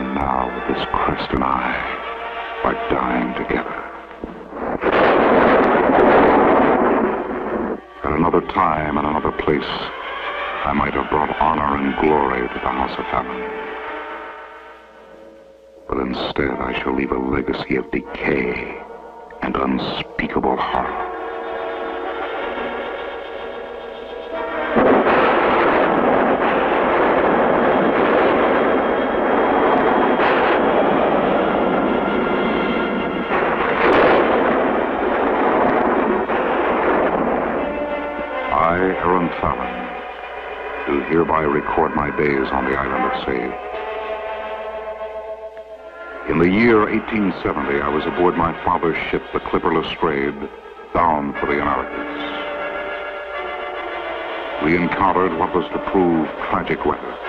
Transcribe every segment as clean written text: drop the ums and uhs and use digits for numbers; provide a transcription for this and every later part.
And now, with this crest and I are dying together. At another time and another place, I might have brought honor and glory to the House of Fallon. But instead, I shall leave a legacy of decay and unspeakable horror. I, Aaron Fallon, do hereby record my days on the island of Say. In the year 1870, I was aboard my father's ship, the clipper Lestrade, bound for the Americas. We encountered what was to prove tragic weather.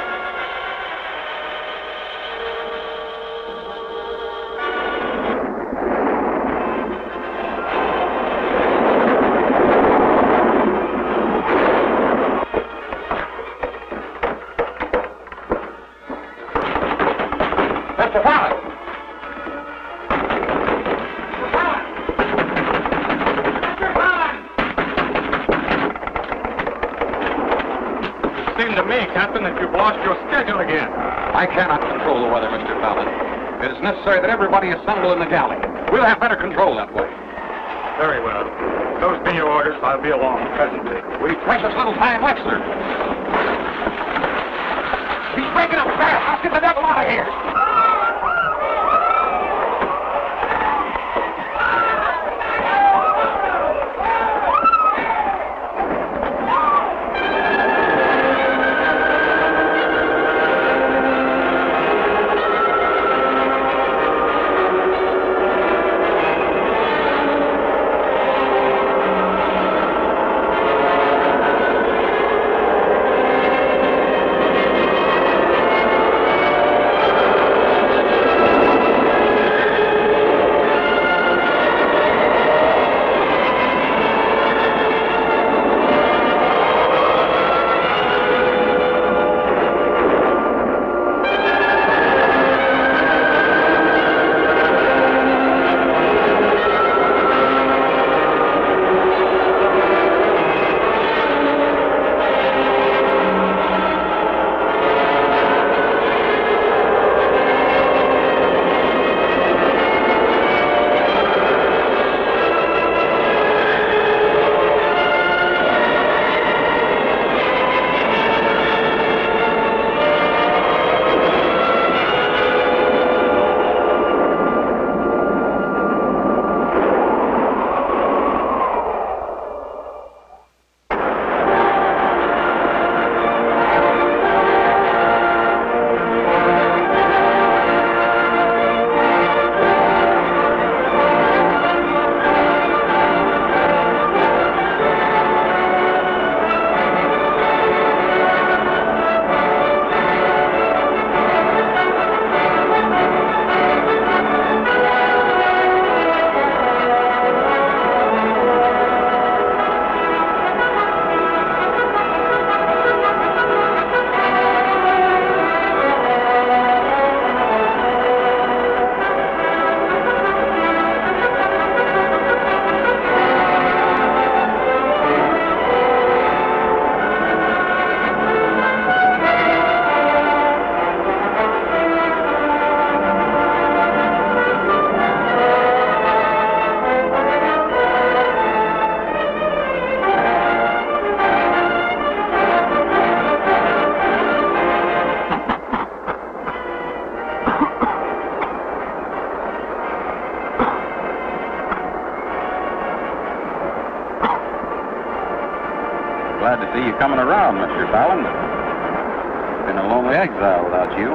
I cannot control the weather, Mr. Fallon. It is necessary that everybody assemble in the galley. We'll have better control that way. Very well. Those be your orders. I'll be along presently. We've precious little time left, sir. He's breaking up fast. Let's get the devil out of here. Glad to see you coming around, Mr. Fallon. It's been a lonely exile without you.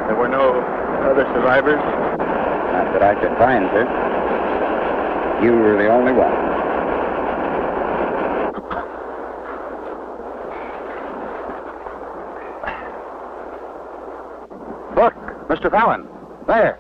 There were no other survivors? Not that I could find, sir. You were the only one. Look, Mr. Fallon, there.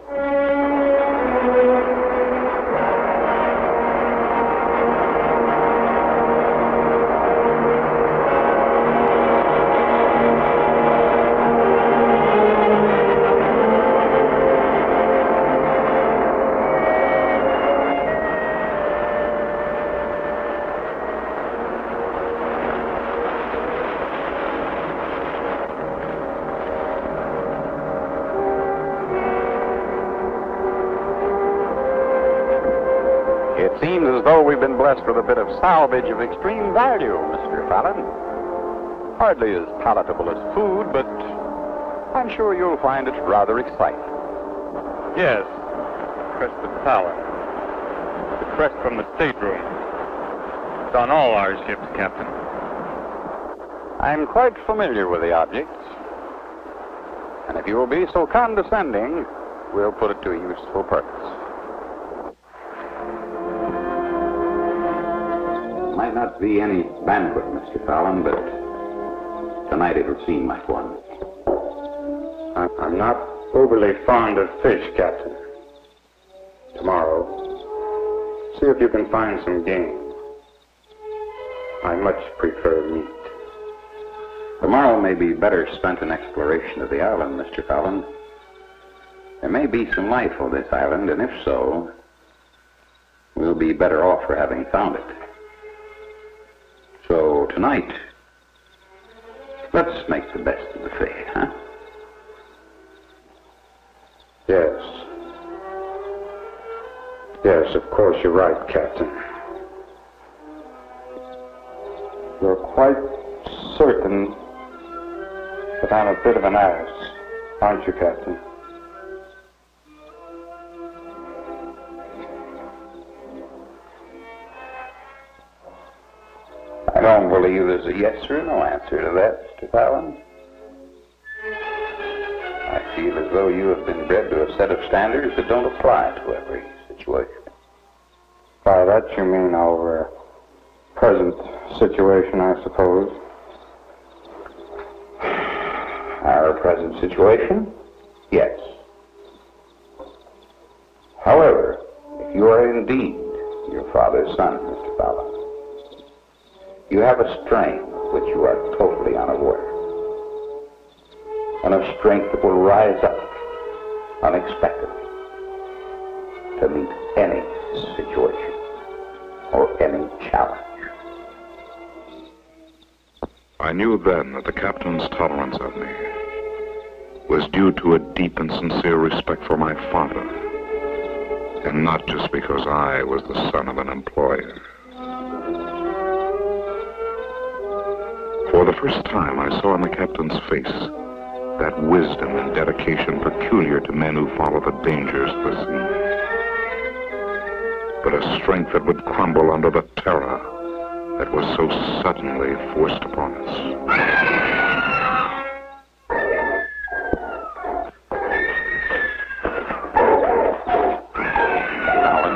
we've been blessed with a bit of salvage of extreme value, Mr. Fallon. Hardly as palatable as food, but I'm sure you'll find it rather exciting. Yes, crested Fallon. The crest from the stateroom. It's on all our ships, Captain. I'm quite familiar with the object. And if you will be so condescending, we'll put it to a useful purpose. Might not be any banquet, Mr. Fallon, but tonight it'll seem like one. I'm not overly fond of fish, Captain. Tomorrow, see if you can find some game. I much prefer meat. Tomorrow may be better spent in exploration of the island, Mr. Fallon. There may be some life on this island, and if so, we'll be better off for having found it. So tonight, let's make the best of the fate, huh? Yes. Yes, of course you're right, Captain. You're quite certain that I'm a bit of an ass, aren't you, Captain? I don't believe there's a yes or no answer to that, Mr. Fallon. I feel as though you have been bred to a set of standards that don't apply to every situation. By that you mean our present situation, I suppose. Our present situation? Yes. However, if you are indeed your father's son, Mr. Fallon, you have a strength of which you are totally unaware. And a strength that will rise up unexpectedly to meet any situation or any challenge. I knew then that the captain's tolerance of me was due to a deep and sincere respect for my father, and not just because I was the son of an employer. For the first time, I saw in the captain's face that wisdom and dedication peculiar to men who follow the dangers of the sea, but a strength that would crumble under the terror that was so suddenly forced upon us. Fallon,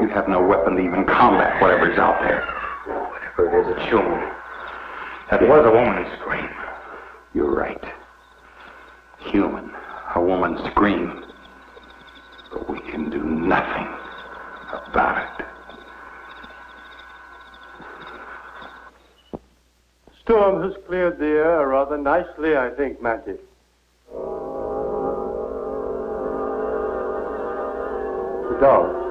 you have no weapon to even combat whatever's out there. Whatever it is, it's human. That was a woman's scream. You're right. Human. A woman's scream. But we can do nothing about it. Storm has cleared the air rather nicely, I think, Mantis. The dogs.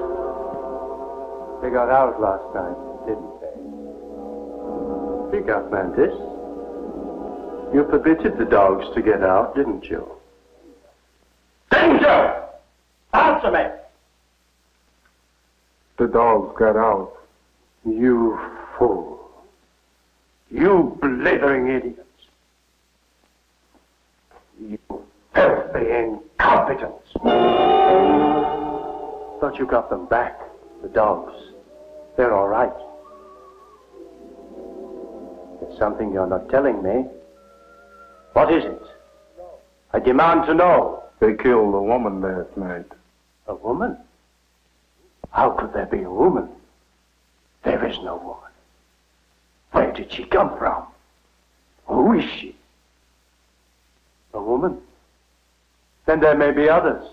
They got out last night, didn't they? Speak up, Mantis. You permitted the dogs to get out, didn't you? Danger! Answer me! The dogs got out. You fool. You blithering idiots. You filthy incompetents. Thought you got them back, the dogs. They're all right. There's something you're not telling me. What is it? I demand to know. They killed a woman last night. A woman? How could there be a woman? There is no woman. Where did she come from? Who is she? A woman? Then there may be others.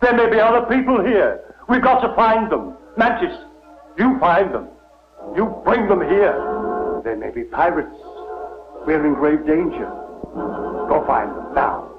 There may be other people here. We've got to find them. Mantis, you find them. You bring them here. They may be pirates. We're in grave danger. Go find them now.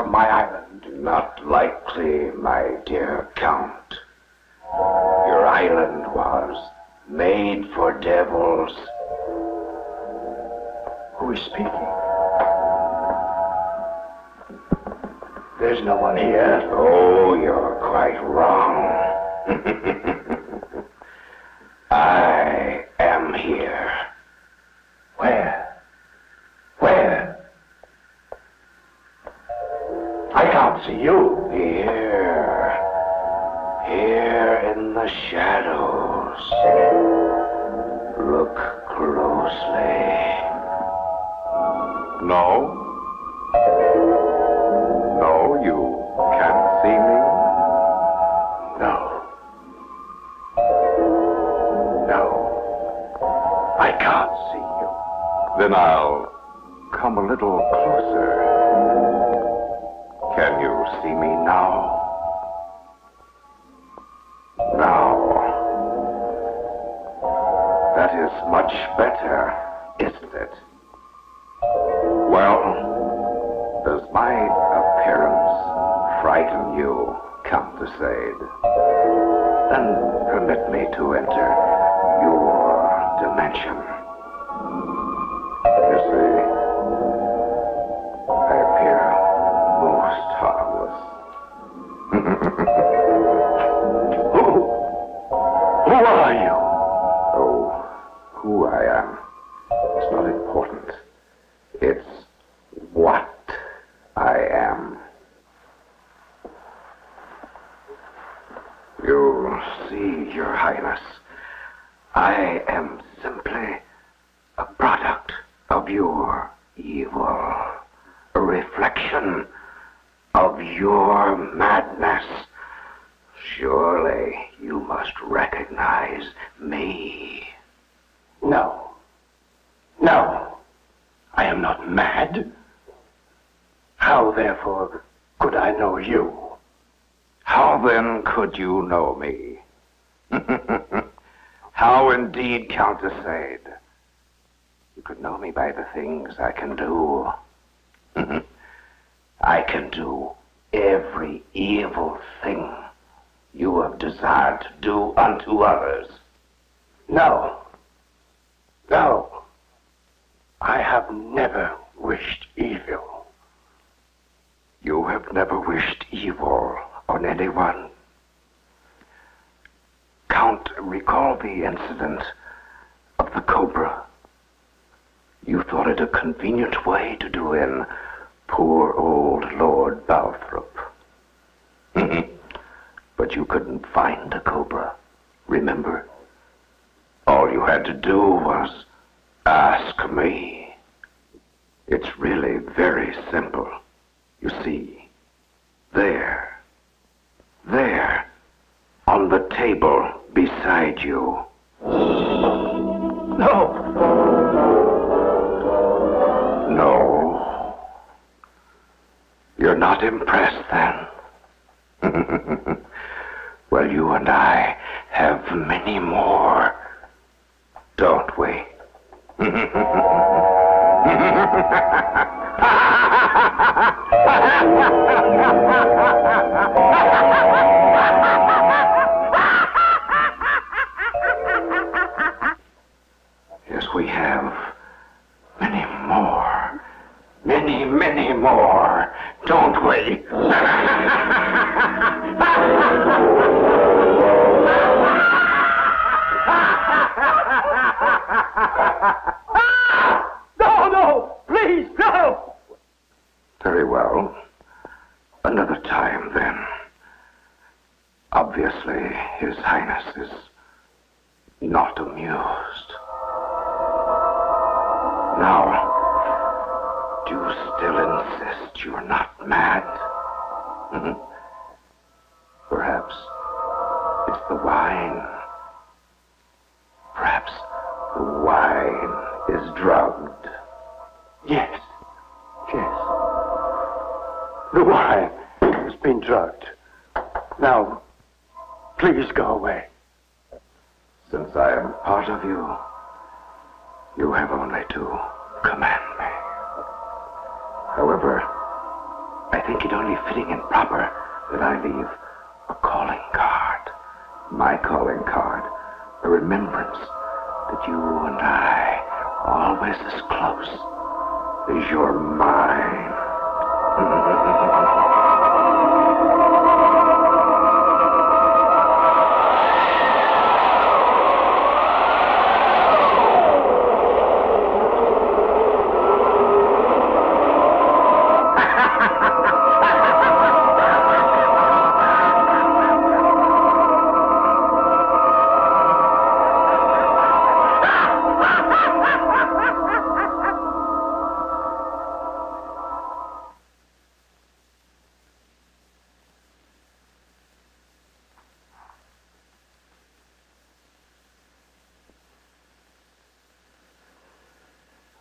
from my island. Not likely, my dear Count. Your island was made for devils. Who is speaking? There's no one here. Oh, you're quite wrong. I am here. Where? Where? I can't see you. Here. Here in the shadows. Look closely. No? No, you can't see me? No. No. I can't see you. Then I'll come a little closer. Can you see me now? Now. That is much better, isn't it? Well, does my appearance frighten you, Count de Sade? Then permit me to enter your dimension. You see, I appear most harmless. Who are you? Oh, who I am. It's not important. It's what I am. You see, Your Highness, I am simply a product of your evil, a reflection of your madness. Surely you must recognize me. No. No. I am not mad. How, therefore, could I know you? How then could you know me? How indeed, Count de Sade? You could know me by the things I can do. I can do every evil thing you have desired to do unto others. No. No. I have never wished evil. You have never wished evil on anyone. Count, recall the incident of the cobra. You thought it a convenient way to do in poor old Lord Balthrop. But you couldn't find a cobra, remember? All you had to do was ask me. It's really very simple. You see, there, on the table beside you. No. No. You're not impressed then? Well, you and I have many more, don't we? Yes, we have many more. Many, many more, don't we? No, please, no! Very well. Another time, then. Obviously, His Highness is not amused. Now, do you still insist you're not mad? Perhaps it's the wine. Perhaps the wine is drugged. Yes. The wine has been drugged. Now, please go away. Since I am part of you, you have only to command me. However, I think it only fitting and proper that I leave a calling card. My calling card. A remembrance that you and I are always as close as you're mine.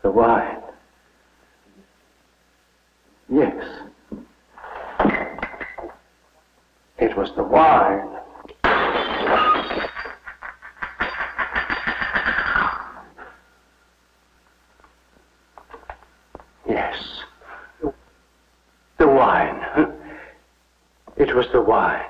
The wine. Yes. It was the wine. Yes. The wine. It was the wine.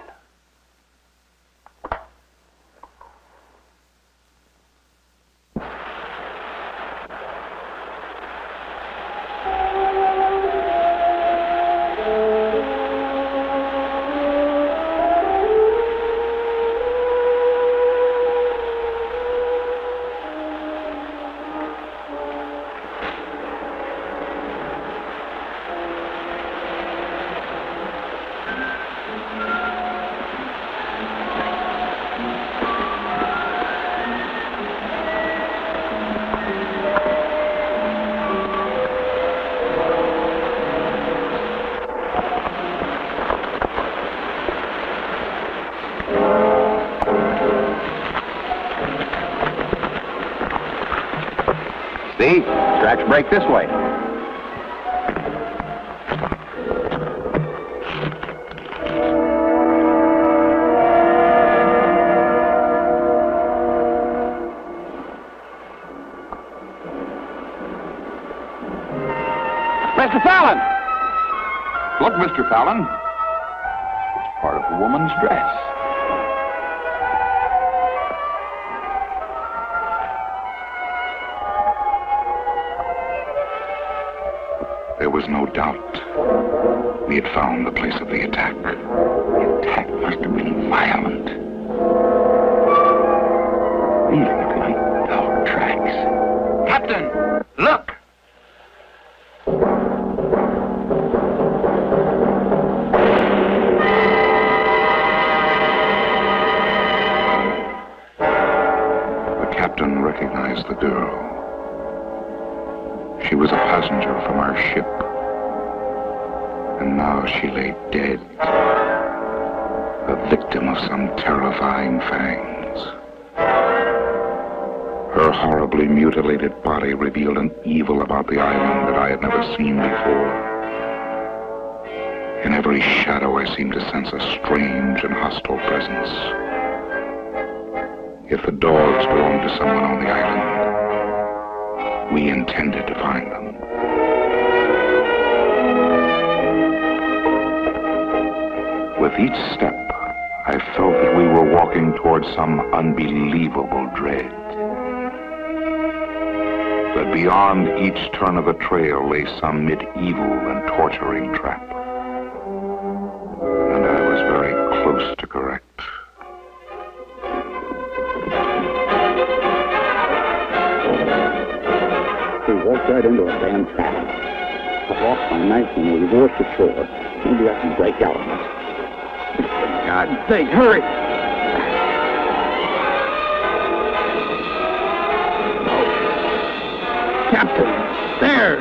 See? Tracks break this way. Mr. Fallon! Look, Mr. Fallon. It's part of a woman's dress. There was no doubt. We had found the place of the attack. The attack must have been violent. These look like dog tracks. Captain, look! The captain recognized the girl. She was a passenger from our ship, and now she lay dead, a victim of some terrifying fangs. Her horribly mutilated body revealed an evil about the island that I had never seen before. In every shadow I seemed to sense a strange and hostile presence. If the dogs belonged to someone on the island, we intended to find them. With each step, I felt that we were walking towards some unbelievable dread. That beyond each turn of the trail lay some medieval and torturing trap. And I was very close to correct. We walked right into a damn trap. I lost my knife and we reversed ashore. Maybe I can break out of it. For God's sake, hurry! Oh. Captain, there!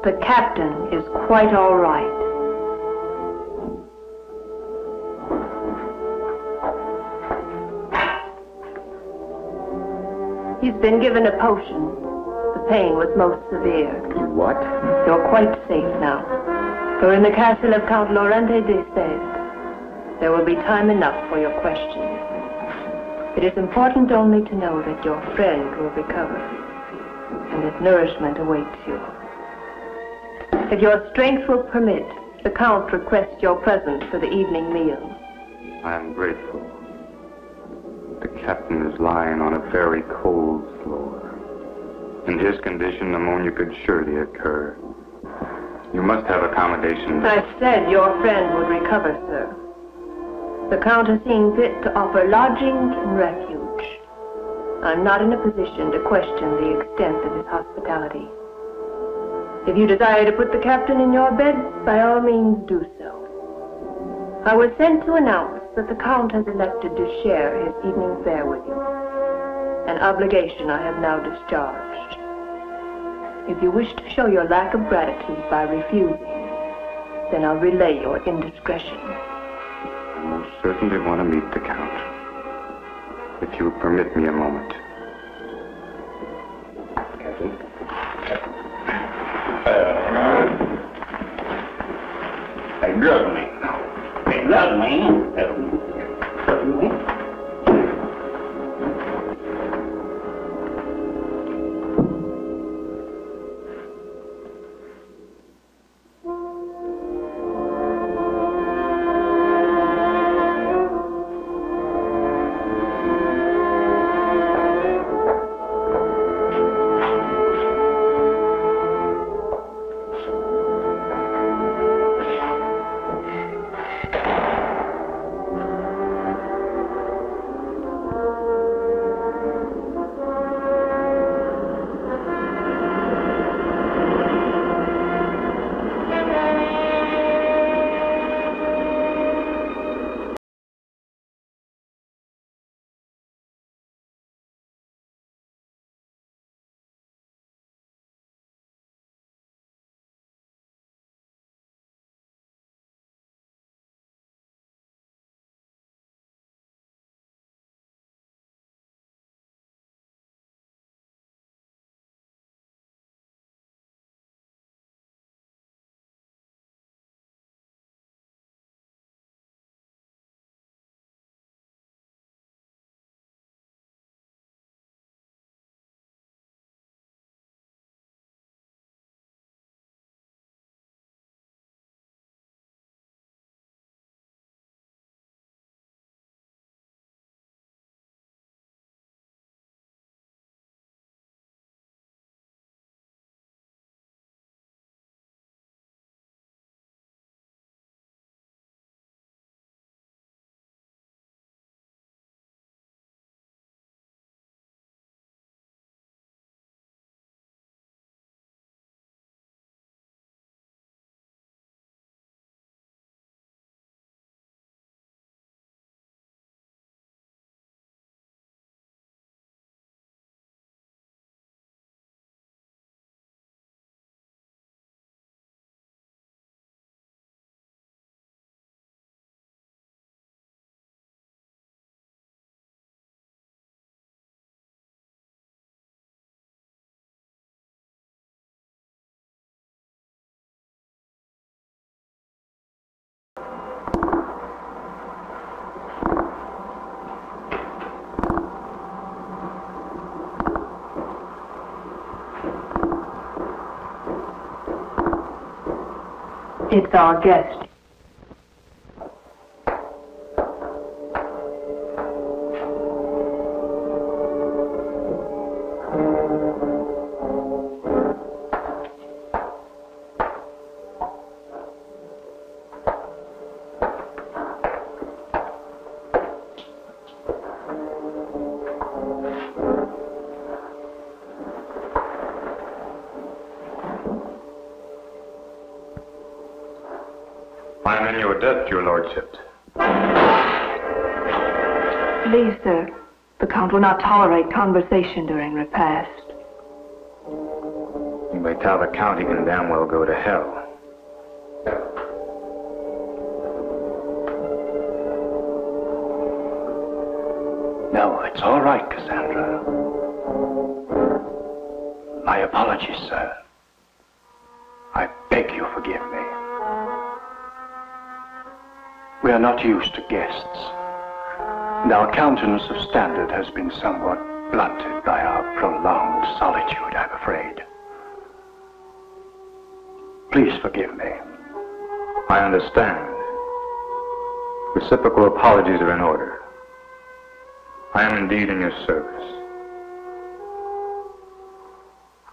The captain is quite all right. He's been given a potion. The pain was most severe. What? You're quite safe now. You're in the castle of Count Laurente d'Este. There will be time enough for your questions. It is important only to know that your friend will recover, and that nourishment awaits you. If your strength will permit, the Count requests your presence for the evening meal. I am grateful. The captain is lying on a very cold floor. In his condition, pneumonia could surely occur. You must have accommodations. I said your friend would recover, sir. The Count has seen fit to offer lodging and refuge. I'm not in a position to question the extent of his hospitality. If you desire to put the captain in your bed, by all means do so. I was sent to announce that the Count has elected to share his evening fare with you. An obligation I have now discharged. If you wish to show your lack of gratitude by refusing, then I'll relay your indiscretion. I most certainly want to meet the Count. If you would permit me a moment. Captain? They drug me. They drug me. Drug me. It's our guest. I am in your debt, your lordship. Please, sir. The Count will not tolerate conversation during repast. Anyway, Talbot County can damn well go to hell. No, it's all right, Cassandra. My apologies, sir. I beg you forgive me. We are not used to guests, and our countenance of standard has been somewhat blunted by our prolonged solitude, I'm afraid. Please forgive me. I understand. Reciprocal apologies are in order. I am indeed in your service.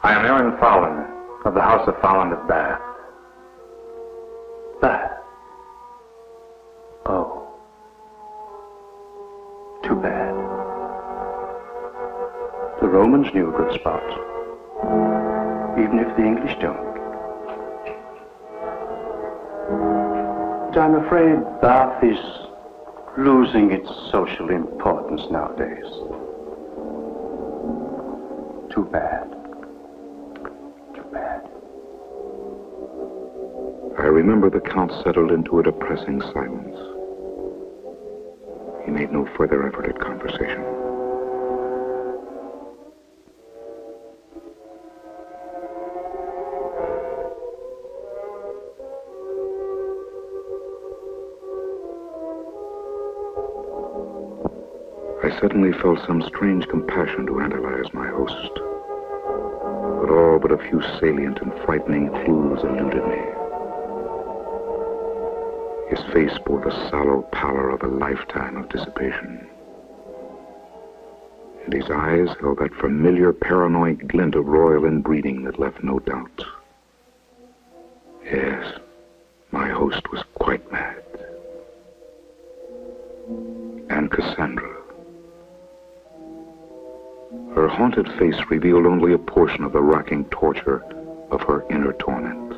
I am Aaron Fallon of the House of Fallon of Bath. Bath? Oh. Too bad. The Romans knew a good spot, even if the English don't. But I'm afraid Bath is losing its social importance nowadays. Too bad. Too bad. I remember the Count settled into a depressing silence. He made no further effort at conversation. I suddenly felt some strange compassion to analyze my host. But all but a few salient and frightening clues eluded me. His face bore the sallow pallor of a lifetime of dissipation. And his eyes held that familiar paranoid glint of royal inbreeding that left no doubt. Yes, my host was quite mad. And Cassandra. Her haunted face revealed only a portion of the racking torture of her inner torment.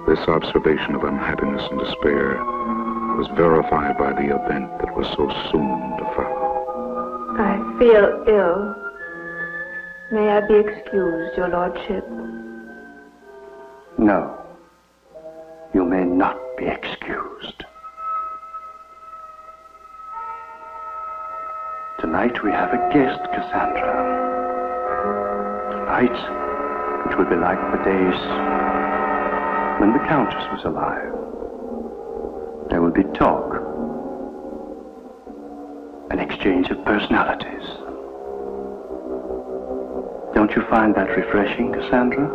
This observation of unhappiness and despair was verified by the event that was so soon to follow. I feel ill. May I be excused, your lordship? No. You may not be excused. Tonight we have a guest, Cassandra. Tonight, it will be like the days when the Countess was alive. There will be talk, an exchange of personalities. Don't you find that refreshing, Cassandra?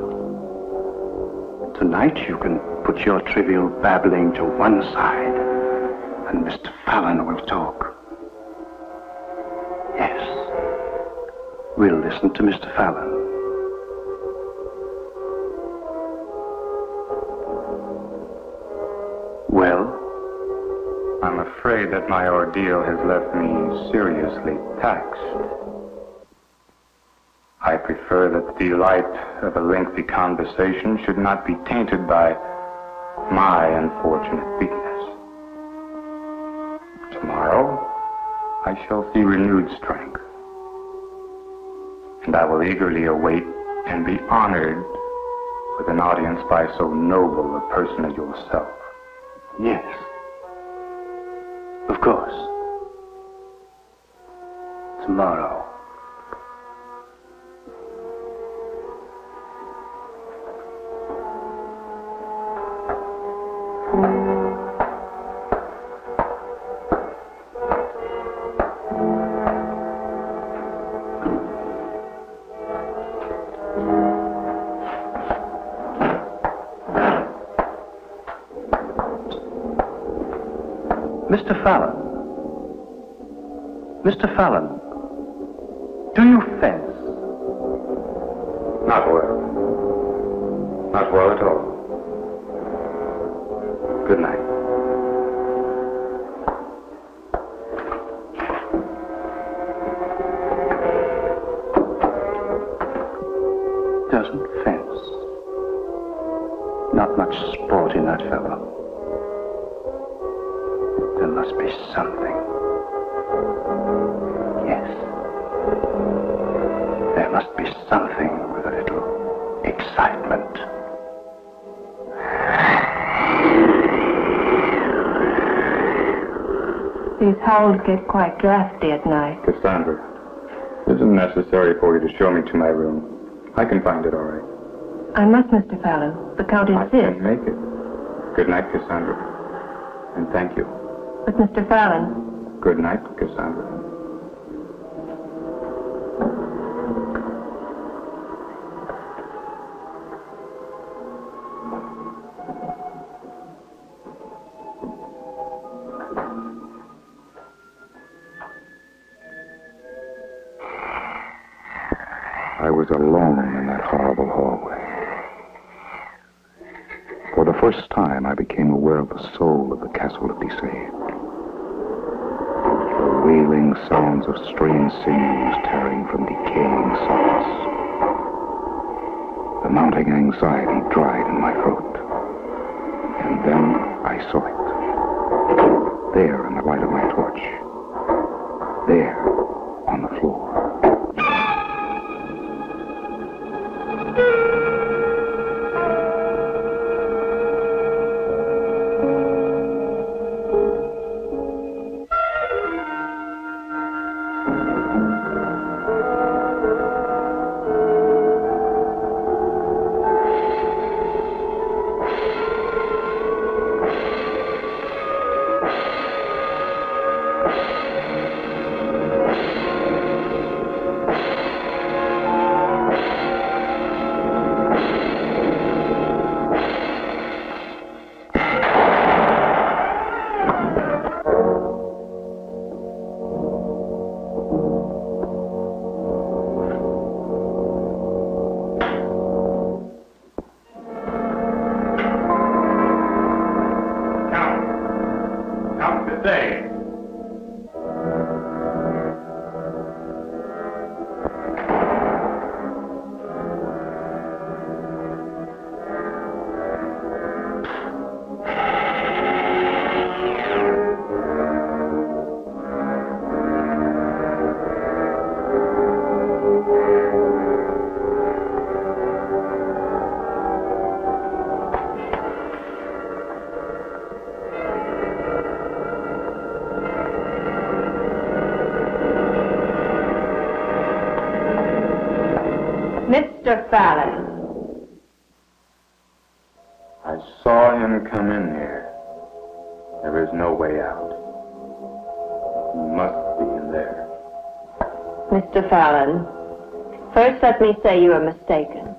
Tonight you can put your trivial babbling to one side, and Mr. Fallon will talk. Yes, we'll listen to Mr. Fallon. Well? I'm afraid that my ordeal has left me seriously taxed. I prefer that the delight of a lengthy conversation should not be tainted by my unfortunate weakness. Tomorrow, I shall see renewed strength. And I will eagerly await and be honored with an audience by so noble a person as yourself. Yes. Of course. Tomorrow. Mr. Fallon. Mr. Fallon, do you fence? Not well. Not well at all. Good night. Doesn't fence. Not much sport in that fellow. There must be something. Yes. There must be something with a These howls get quite drafty at night. Cassandra, it isn't necessary for you to show me to my room. I can find it all right. I must, Mr. Fallon. The Count I insists. can make it. Good night, Cassandra. And thank you. But, Mr. Fallon, Good night, Cassandra. I was alone in that horrible hallway. For the first time, I became aware of the soul of the castle of Dissaved. The wailing sounds of strained sinews tearing from decaying sockets. The mounting anxiety dried in my throat. And then I saw it. There in the light of my torch. There, on the floor. Mr. Fallon. I saw him come in here. There is no way out. He must be in there. Mr. Fallon, first let me say you are mistaken.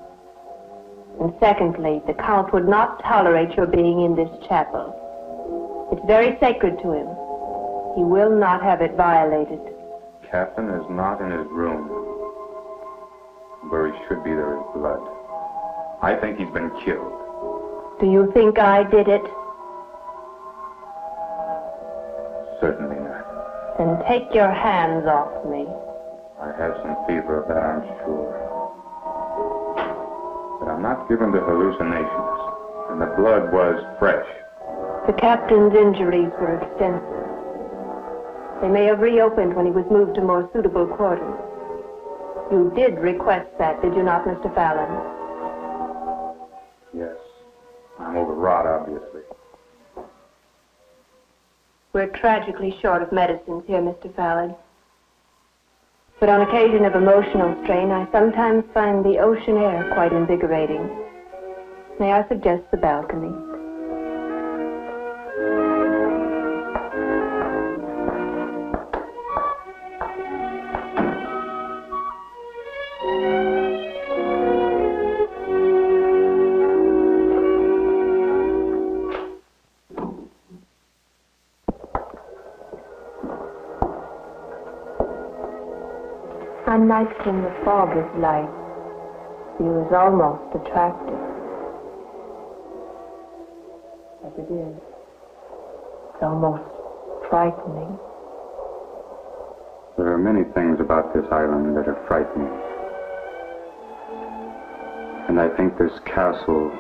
And secondly, the Count would not tolerate your being in this chapel. It's very sacred to him. He will not have it violated. Captain is not in his room. Where he should be, there is blood. I think he's been killed. Do you think I did it? Certainly not. Then take your hands off me. I have some fever of that, I'm sure. But I'm not given to hallucinations. And the blood was fresh. The captain's injuries were extensive. They may have reopened when he was moved to more suitable quarters. You did request that, did you not, Mr. Fallon? Yes. I'm overwrought, obviously. We're tragically short of medicines here, Mr. Fallon. But on occasion of emotional strain, I sometimes find the ocean air quite invigorating. May I suggest the balcony? On nights when the fog is light, view is almost attractive. As it is, it's almost frightening. There are many things about this island that are frightening. And I think this castle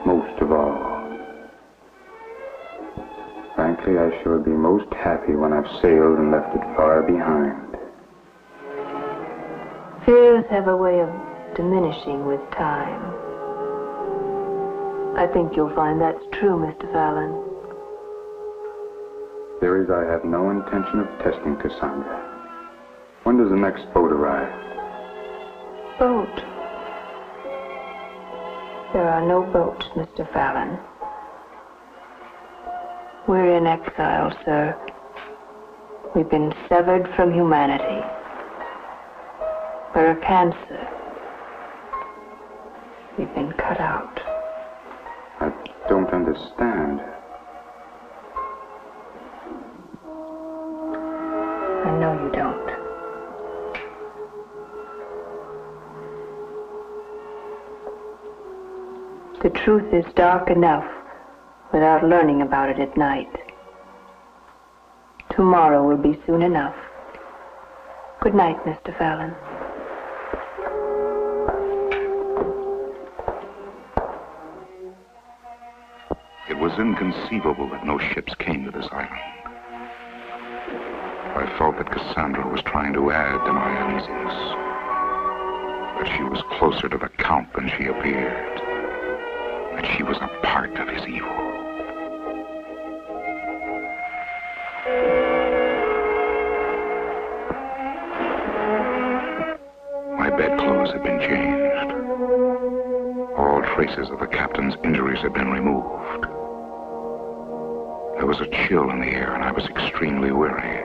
most of all. Frankly, I shall be most happy when I've sailed and left it far behind. Fears have a way of diminishing with time. I think you'll find that's true, Mr. Fallon. theories, I have no intention of testing Cassandra. When does the next boat arrive? Boat? There are no boats, Mr. Fallon. We're in exile, sir. We've been severed from humanity. We're a cancer. We've been cut out. I don't understand. I know you don't. The truth is dark enough without learning about it at night. Tomorrow will be soon enough. Good night, Mr. Fallon. It was inconceivable that no ships came to this island. I felt that Cassandra was trying to add to my uneasiness. That she was closer to the Count than she appeared. That she was a part of his evil. My bedclothes had been changed. All traces of the captain's injuries had been removed. There was a chill in the air, and I was extremely weary.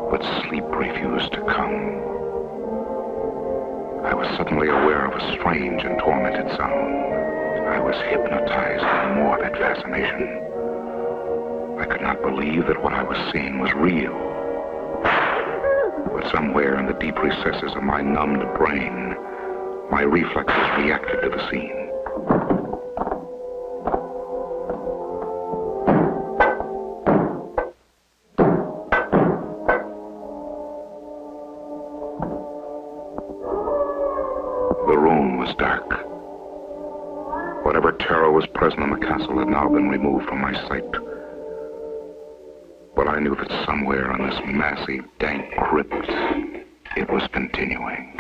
But sleep refused to come. I was suddenly aware of a strange and tormented sound. I was hypnotized by morbid fascination. I could not believe that what I was seeing was real. But somewhere in the deep recesses of my numbed brain, my reflexes reacted to the scene. The room was dark. Whatever terror was present in the castle had now been removed from my sight. But I knew that somewhere in this massive, dank crypt, it was continuing.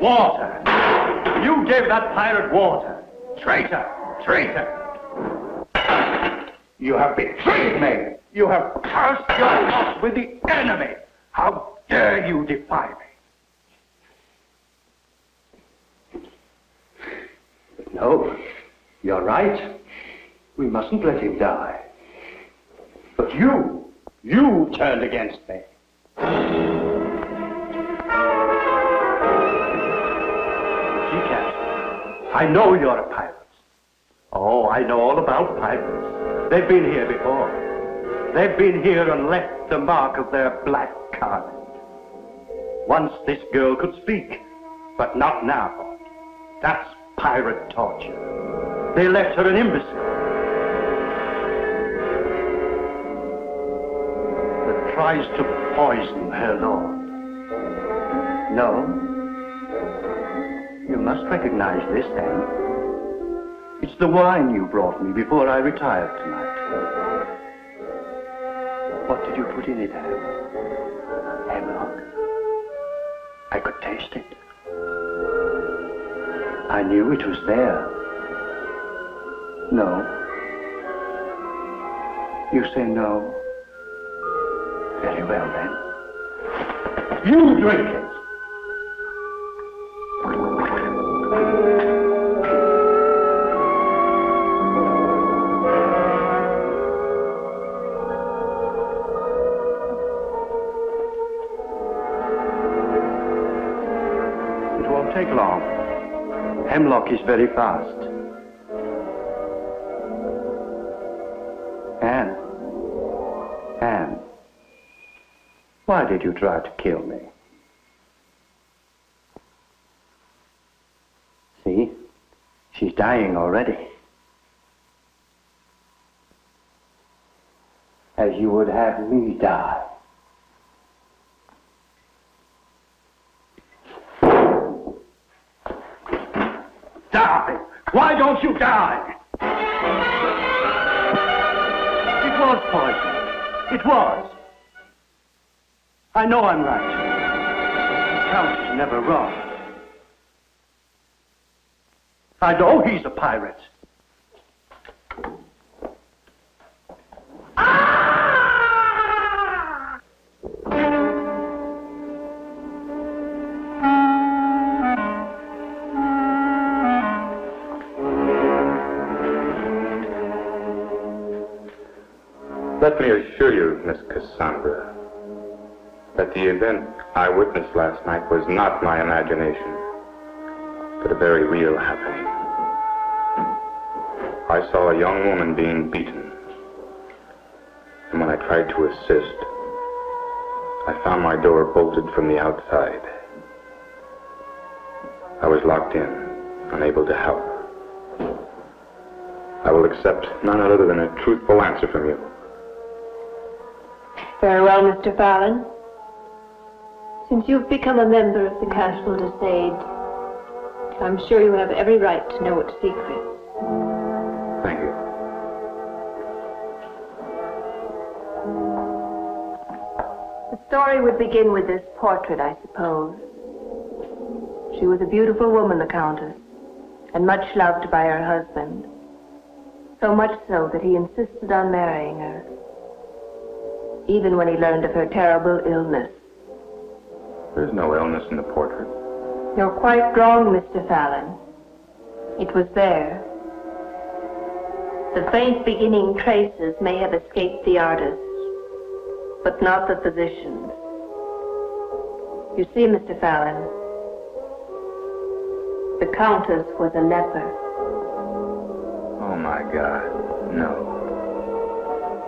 Water! You gave that pirate water! Traitor! Traitor! You have betrayed me! You have cast your lot with the enemy! How dare you defy me? No, you're right. We mustn't let him die. But you turned against me. I know you're a pirate. Oh, I know all about pirates. They've been here before. They've been here and left the mark of their black carnage. Once this girl could speak, but not now. That's pirate torture. They left her an imbecile. That tries to poison her lord. No? You must recognize this, then. It's the wine you brought me before I retired tonight. What did you put in it, Ham? Hemlock. I could taste it. I knew it was there. No. You say no. Very well, then. You drink it! Take long. Hemlock is very fast. Anne, why did you try to kill me? See, she's dying already. as you would have me die. Die! Why don't you die? It was poison. It was. I know I'm right. The Count is never wrong. I know he's a pirate. Let me assure you, Miss Cassandra, that the event I witnessed last night was not my imagination, but a very real happening. I saw a young woman being beaten, and when I tried to assist, I found my door bolted from the outside. I was locked in, unable to help. I will accept none other than a truthful answer from you. Very well, Mr. Fallon. Since you've become a member of the Castle D'Sade, I'm sure you have every right to know its secrets. Thank you. The story would begin with this portrait, I suppose. She was a beautiful woman, the Countess, and much loved by her husband. So much so that he insisted on marrying her, even when he learned of her terrible illness. There's no illness in the portrait. You're quite wrong, Mr. Fallon. It was there. The faint beginning traces may have escaped the artist, but not the physicians. You see, Mr. Fallon, the Countess was a leper. Oh, my God, no.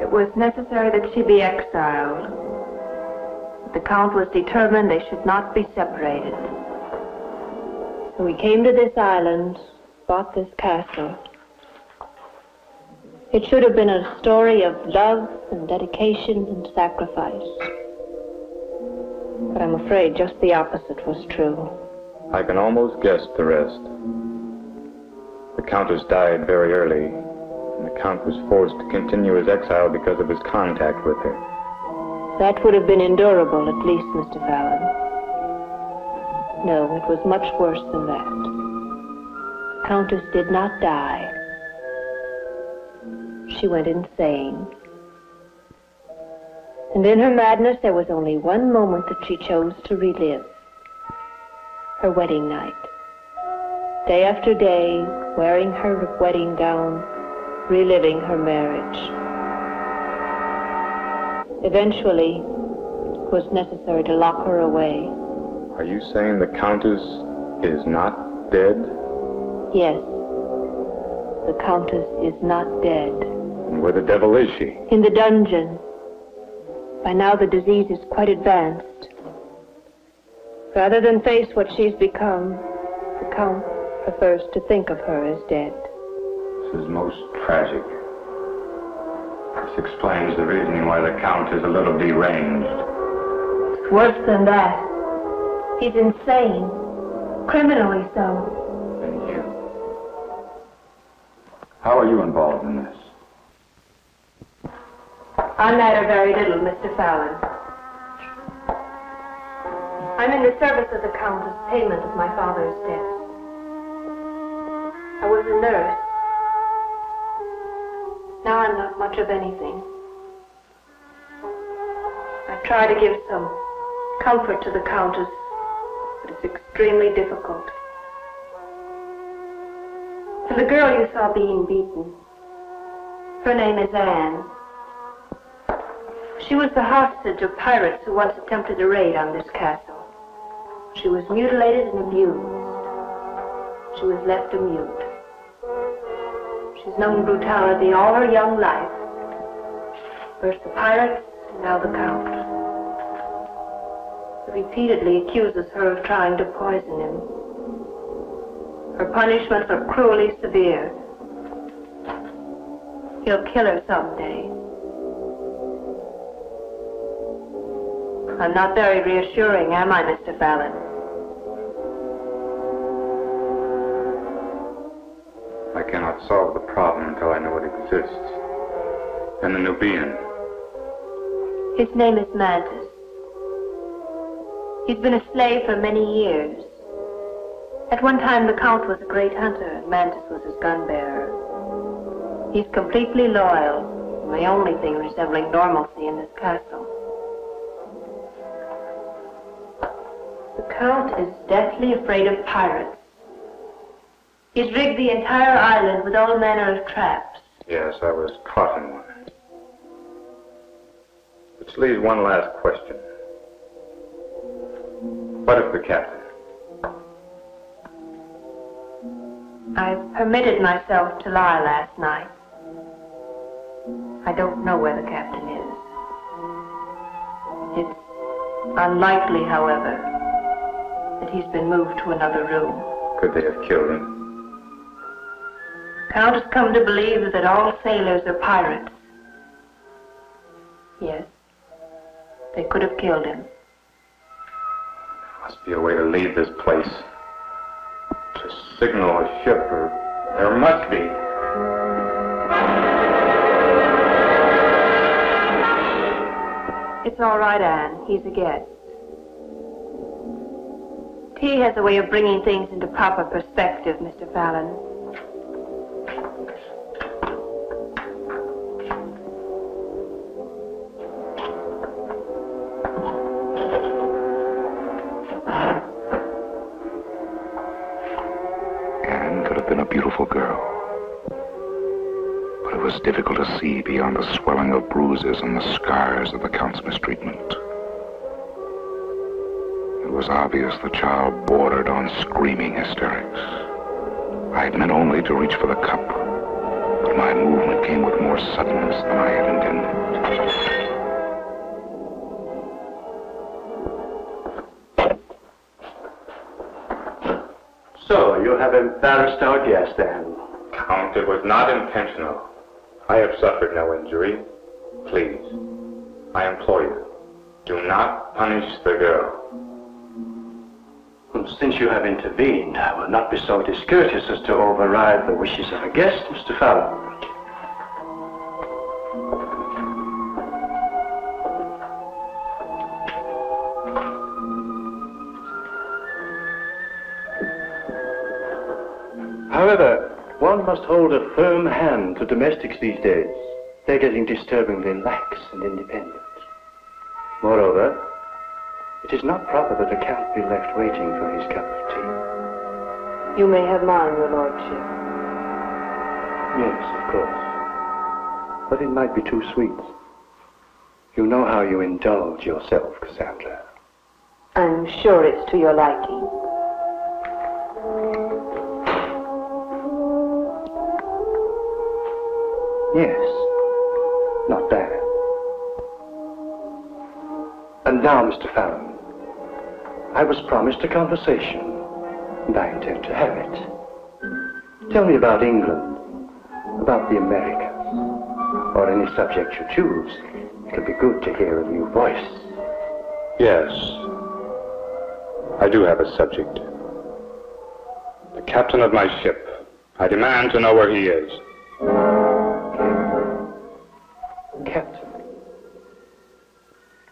It was necessary that she be exiled. The Count was determined they should not be separated. So he came to this island, bought this castle. It should have been a story of love and dedication and sacrifice. But I'm afraid just the opposite was true. I can almost guess the rest. The Countess died very early, and the Count was forced to continue his exile because of his contact with her. That would have been endurable, at least, Mr. Fallon. No, it was much worse than that. The Countess did not die. She went insane. And in her madness, there was only one moment that she chose to relive. Her wedding night. Day after day, wearing her wedding gown, reliving her marriage. Eventually, it was necessary to lock her away. Are you saying the Countess is not dead? Yes. The Countess is not dead. And where the devil is she? In the dungeon. By now the disease is quite advanced. Rather than face what she's become, the Count prefers to think of her as dead. This is most tragic. This explains the reason why the Count is a little deranged. It's worse than that. He's insane. Criminally so. And you? How are you involved in this? I matter very little, Mr. Fallon. I'm in the service of the Count as payment of my father's debt. I was a nurse. Now I'm not much of anything. I try to give some comfort to the Countess, but it's extremely difficult. And the girl you saw being beaten, her name is Anne. She was the hostage of pirates who once attempted a raid on this castle. She was mutilated and abused. She was left a mute. She's known brutality all her young life. First the pirates, and now the Count. He repeatedly accuses her of trying to poison him. Her punishments are cruelly severe. He'll kill her someday. I'm not very reassuring, am I, Mr. Fallon? I cannot solve the problem until I know it exists. And the Nubian. His name is Mantis. He's been a slave for many years. At one time, the Count was a great hunter, and Mantis was his gun bearer. He's completely loyal, and the only thing resembling normalcy in this castle. The Count is deathly afraid of pirates. He's rigged the entire island with all manner of traps. Yes, I was caught in one. Which leaves one last question. What of the captain? I permitted myself to lie last night. I don't know where the captain is. It's unlikely, however, that he's been moved to another room. Could they have killed him? The Count has come to believe that all sailors are pirates. Yes, they could have killed him. There must be a way to leave this place. To signal a ship, or there must be. It's all right, Anne. He's a guest. Tea has a way of bringing things into proper perspective, Mr. Fallon. Been a beautiful girl, but it was difficult to see beyond the swelling of bruises and the scars of the Count's mistreatment. It was obvious the child bordered on screaming hysterics. I had meant only to reach for the cup, but my movement came with more suddenness than I had intended. So, you have embarrassed our guest, then? Count, it was not intentional. I have suffered no injury. Please, I implore you, do not punish the girl. Since you have intervened, I will not be so discourteous as to override the wishes of a guest, Mr. Fallon. However, one must hold a firm hand to domestics these days. They're getting disturbingly lax and independent. Moreover, it is not proper that a Count be left waiting for his cup of tea. You may have mine, your lordship. Yes, of course. But it might be too sweet. You know how you indulge yourself, Cassandra. I'm sure it's to your liking. Yes, not bad. And now, Mr. Fallon, I was promised a conversation, and I intend to have it. Tell me about England, about the Americas, or any subject you choose. It'll be good to hear a new voice. Yes, I do have a subject. The captain of my ship. I demand to know where he is. Captain.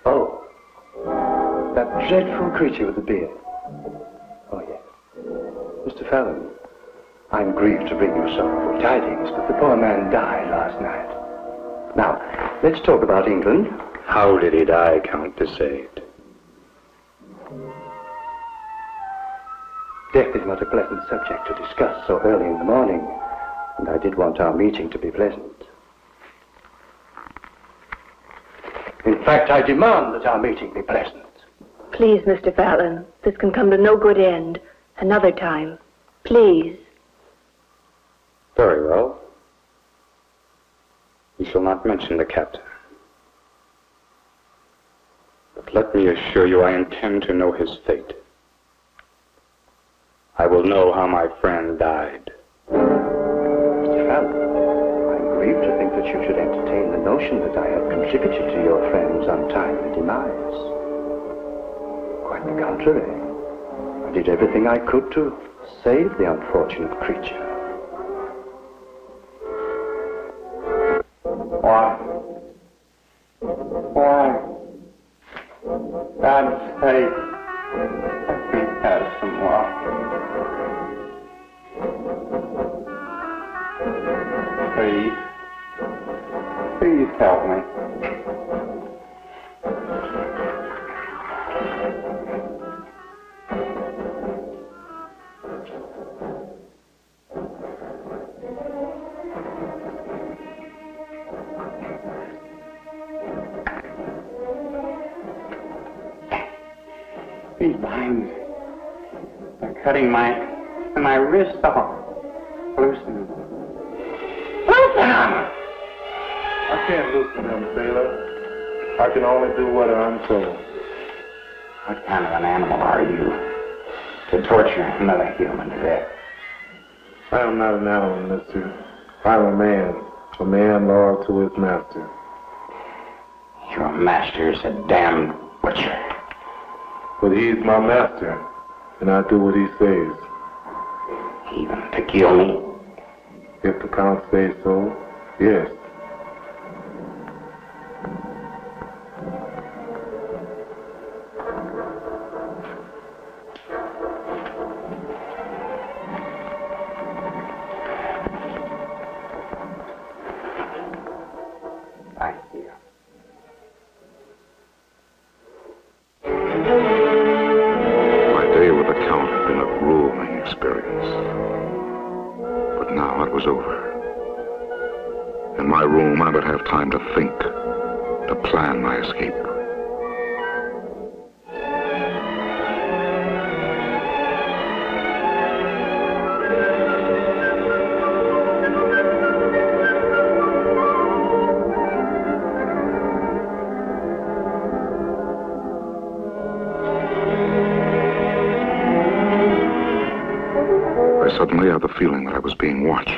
Oh, that dreadful creature with the beard. Oh, yes. Mr. Fallon, I'm grieved to bring you sorrowful tidings, but the poor man died last night. Now, let's talk about England. How did he die, Count de Sade? Death is not a pleasant subject to discuss so early in the morning, and I did want our meeting to be pleasant. In fact, I demand that our meeting be pleasant. Please, Mr. Fallon, this can come to no good end. Another time. Please. Very well. You shall not mention the captain. But let me assure you I intend to know his fate. I will know how my friend died. Mr. Fallon, I'm grieved to think that you should entertain the notion that I have contributed to your friend's untimely demise. Quite the contrary. I did everything I could to save the unfortunate creature. Why? God's sake, let me have some water. Please help me. These vines are cutting my wrist off. Loosen them. Loosen them! I can't loosen them, sailor. I can only do what I'm told. What kind of an animal are you to torture another human to death? I am not an animal, mister. I'm a man loyal to his master. Your master's a damned butcher. But he's my master, and I do what he says. Even to kill me? If the Count says so, yes. Thank you. My day with the Count had been a grueling experience. But now it was over. In my room, I would have time to think, to plan my escape. I suddenly had the feeling that I was being watched.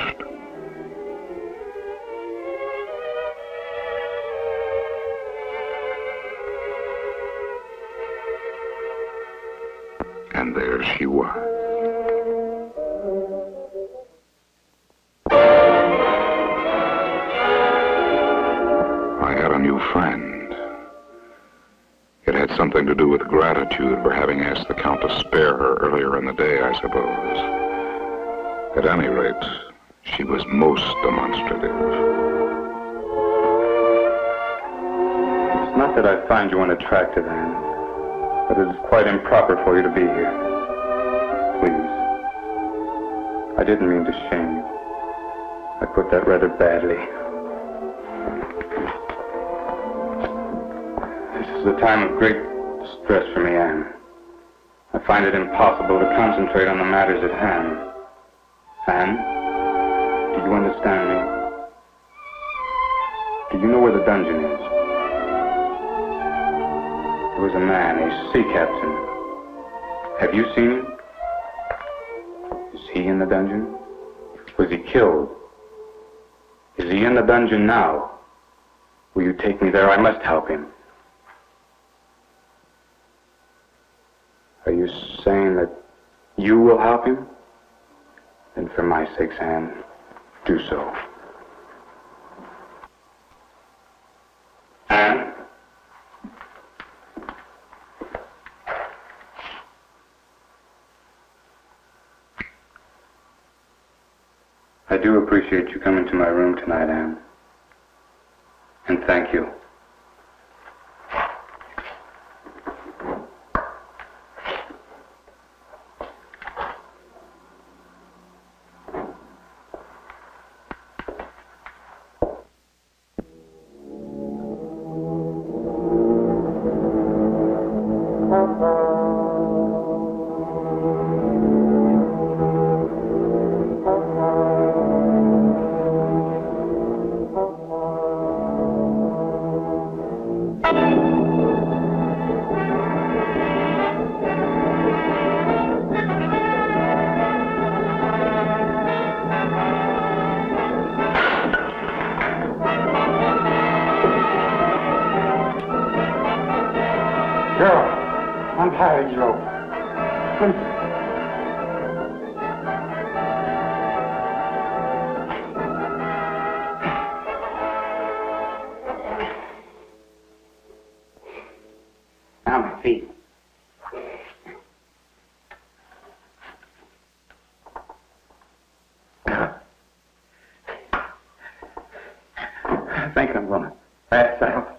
And there she was. I had a new friend. It had something to do with gratitude for having asked the Count to spare her earlier in the day, I suppose. At any rate, she was most demonstrative. It's not that I find you unattractive, Anne, but it is quite improper for you to be here. Please. I didn't mean to shame you. I put that rather badly. This is a time of great distress for me, Anne. I find it impossible to concentrate on the matters at hand. Anne, do you understand me? Do you know where the dungeon is? There was a man, a sea captain. Have you seen him? Is he in the dungeon? Was he killed? Is he in the dungeon now? Will you take me there? I must help him. Are you saying that you will help him? Then for my sake, Anne, do so. Anne? I do appreciate you coming to my room tonight, Anne. And thank you. carriage rope. Now my feet. I think I'm gonna pass out.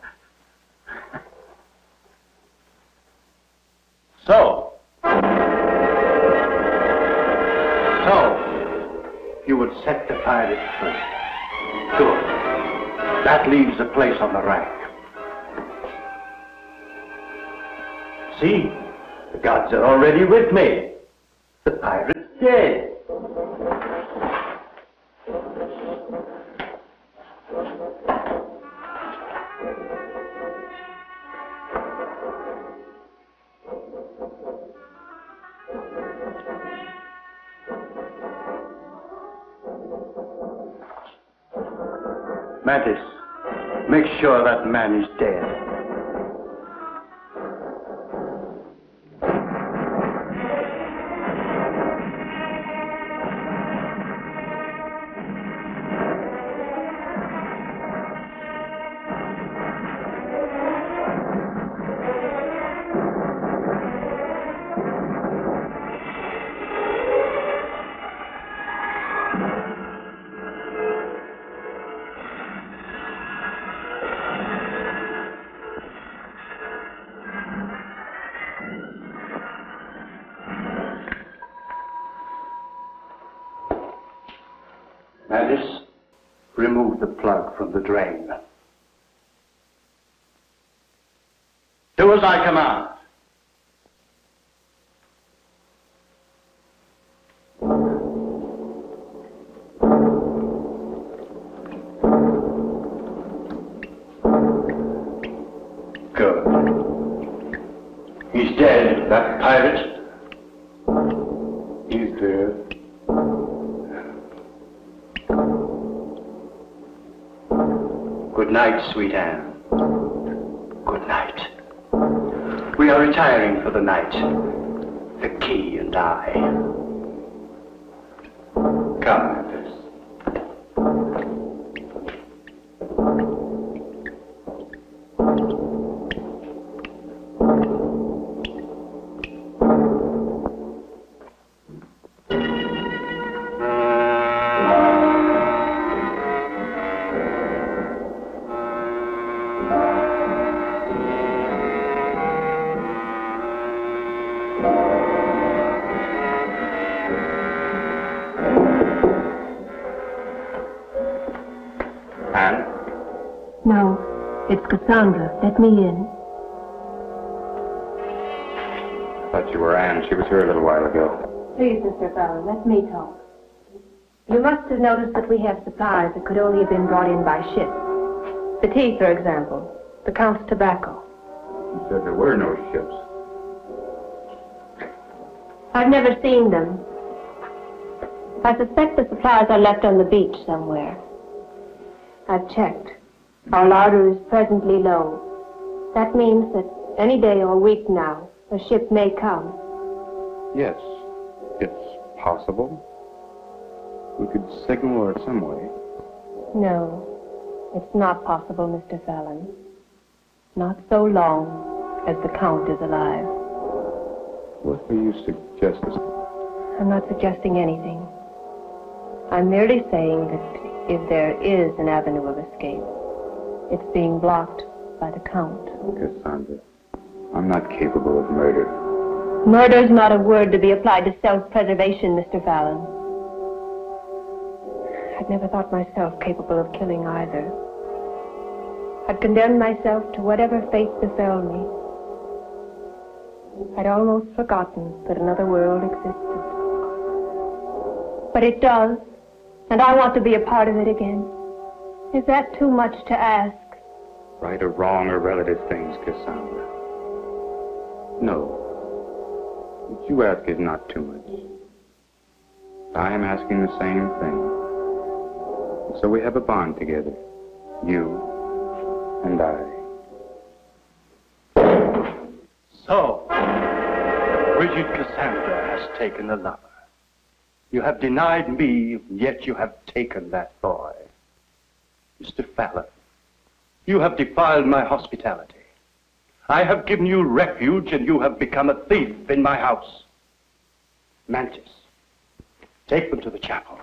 So, you would set the pirate free. Good. That leaves a place on the rack. See, the gods are already with me. The pirate's dead. Mantis, make sure that man is dead. Mantis, remove the plug from the drain. Do as I command. Good. He's dead, that pirate. He's dead. Good night, sweet Anne. Good night. We are retiring for the night. The key and I. Come, Mantis. No, it's Cassandra. Let me in. I thought you were Anne. She was here a little while ago. Please, Mr. Fallon, let me talk. You must have noticed that we have supplies that could only have been brought in by ship. The tea, for example. The Count's tobacco. You said there were no ships. I've never seen them. I suspect the supplies are left on the beach somewhere. I've checked. Our larder is presently low. That means that any day or week now, a ship may come. Yes, it's possible. We could signal her some way. No, it's not possible, Mr. Fallon. Not so long as the Count is alive. What do you suggest? I'm not suggesting anything. I'm merely saying that if there is an avenue of escape, it's being blocked by the Count. Cassandra, I'm not capable of murder. Murder's not a word to be applied to self-preservation, Mr. Fallon. I'd never thought myself capable of killing either. I'd condemned myself to whatever fate befell me. I'd almost forgotten that another world existed. But it does, and I want to be a part of it again. Is that too much to ask? Right or wrong or relative things, Cassandra. No. What you ask is not too much. I am asking the same thing. So we have a bond together. You and I. So, Bridget Cassandra has taken a lover. You have denied me, yet you have taken that boy. Mr. Fallon, you have defiled my hospitality. I have given you refuge, and you have become a thief in my house. Mantis, take them to the chapel.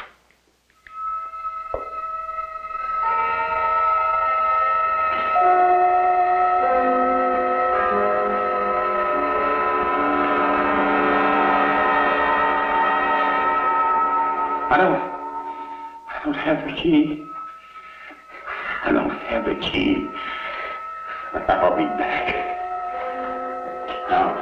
I don't have the key. I don't have the key. I'll be back. Now,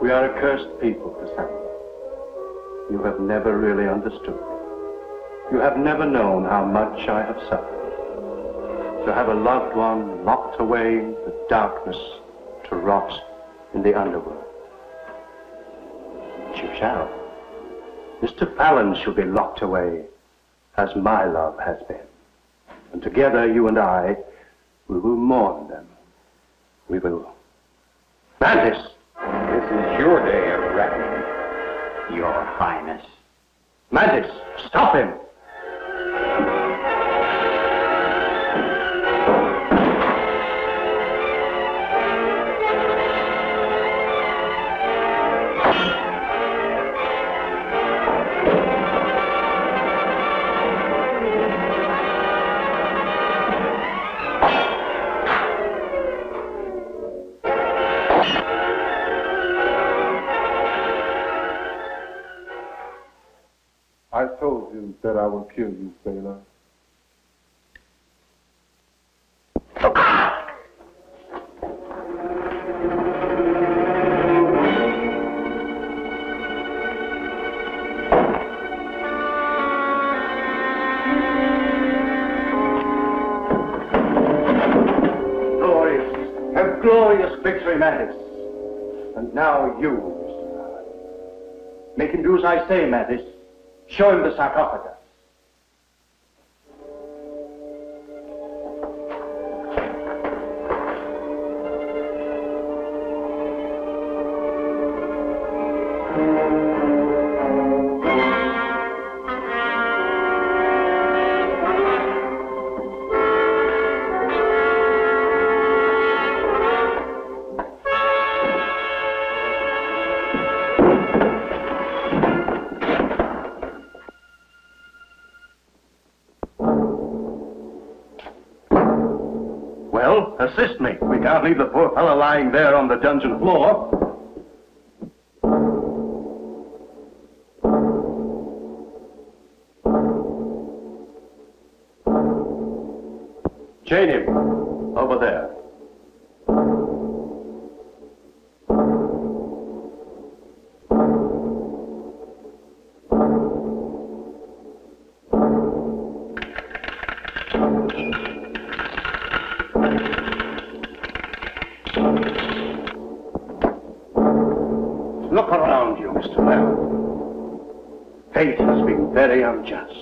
we are a cursed people, Cassandra. You have never really understood me. You have never known how much I have suffered. To have a loved one locked away in the darkness to rot in the underworld. But you shall. Mr. Fallon shall be locked away as my love has been. And together, you and I, we will mourn them. We will. Mantis! this is your day of reckoning, Your Highness. Mantis, stop him! I told you that I would kill you, sailor. A glorious victory, Mantis. And now you, Mr. Fallon. Make him do as I say, Mantis. Show him the sarcophagus. Well, assist me. We can't leave the poor fellow lying there on the dungeon floor. Chain him. Over there. Look around you, Mr. Fallon. Fate has been very unjust.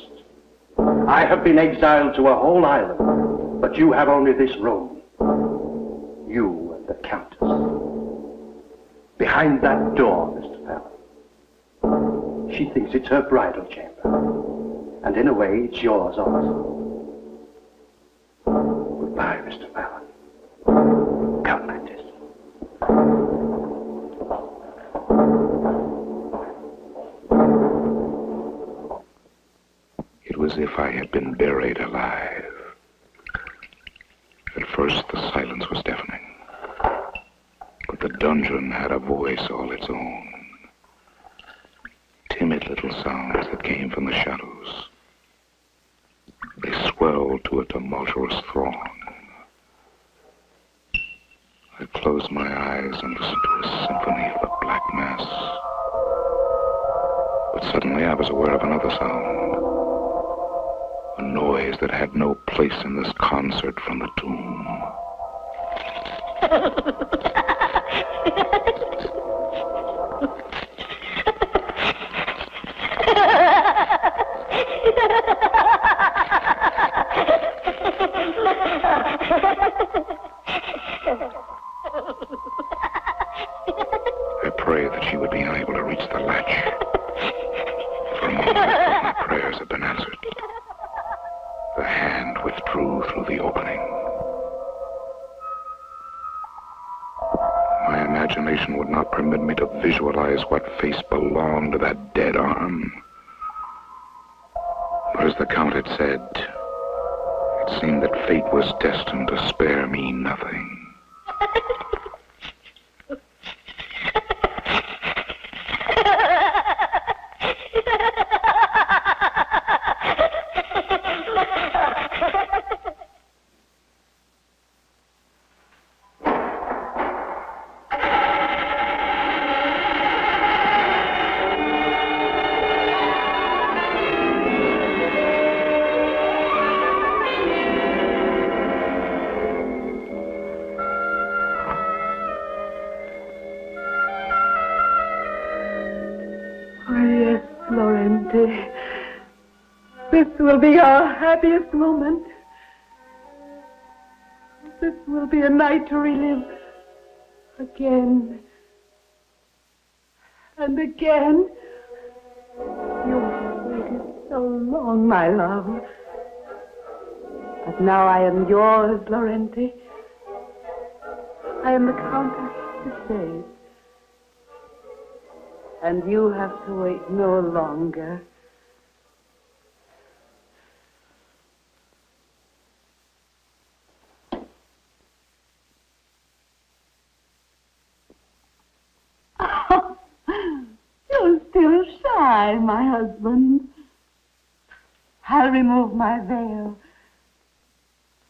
I have been exiled to a whole island, but you have only this room. You and the Countess. Behind that door, Mr. Fallon. She thinks it's her bridal chamber. And in a way, it's yours also. Goodbye, Mr. Fallon. Come, Mantis. It was as if I had been buried alive. At first, the silence was deafening. But the dungeon had a voice all its own. Timid little sounds that came from the shadows. They swelled to a tumultuous throng. I closed my eyes and listened to a symphony of the Black Mass. But suddenly I was aware of another sound. A noise that had no place in this concert from the tomb. I prayed that she would be unable to reach the latch. For a moment, I thought my prayers had been answered. The hand withdrew through the opening. My imagination would not permit me to visualize what face belonged to that dead arm. But as the Count had said, it seemed that fate was destined to spare me nothing. This will be our happiest moment. This will be a night to relive again and again. You have waited so long, my love. But now I am yours, Laurenti. I am the Countess de Sade. And you have to wait no longer. You're still shy, my husband. I'll remove my veil